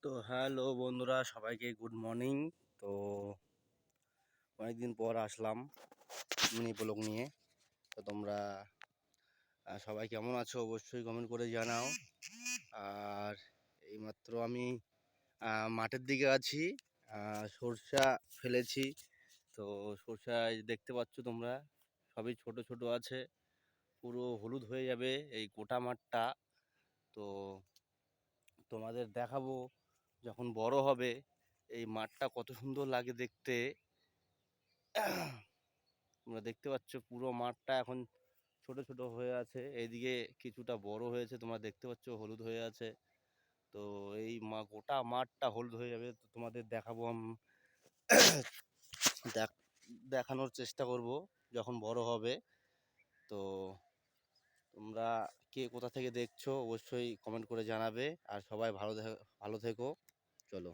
তো হ্যালো বন্ধুরা, সবাইকে গুড মর্নিং। তো অনেকদিন পর আসলাম মিনি ব্লগ নিয়ে। তো তোমরা সবাই কেমন আছো অবশ্যই কমেন্ট করে জানাও। আর এইমাত্র আমি মাঠের দিকে আছি, সরষা ফেলেছি। তো সরষা দেখতে পাচ্ছ তোমরা, সবই ছোট ছোট আছে, পুরো হলুদ হয়ে যাবে এই গোটা মাঠটা। তো তোমাদের দেখাবো যখন বড় হবে এই মাঠটা কত সুন্দর লাগে দেখতে। তোমরা দেখতে পাচ্ছ পুরো মাঠটা এখন ছোট ছোট হয়ে আছে, এইদিকে কিছুটা বড় হয়েছে, তোমরা দেখতে পাচ্ছ হলুদ হয়ে আছে। তো এই গোটা মাঠটা হলুদ হয়ে যাবে। তো তোমাদের দেখাবো, দেখানোর চেষ্টা করব যখন বড় হবে। তো তোমরা কে কোথা থেকে দেখছো অবশ্যই কমেন্ট করে জানাবে। আর সবাই ভালো থেকো। চলো।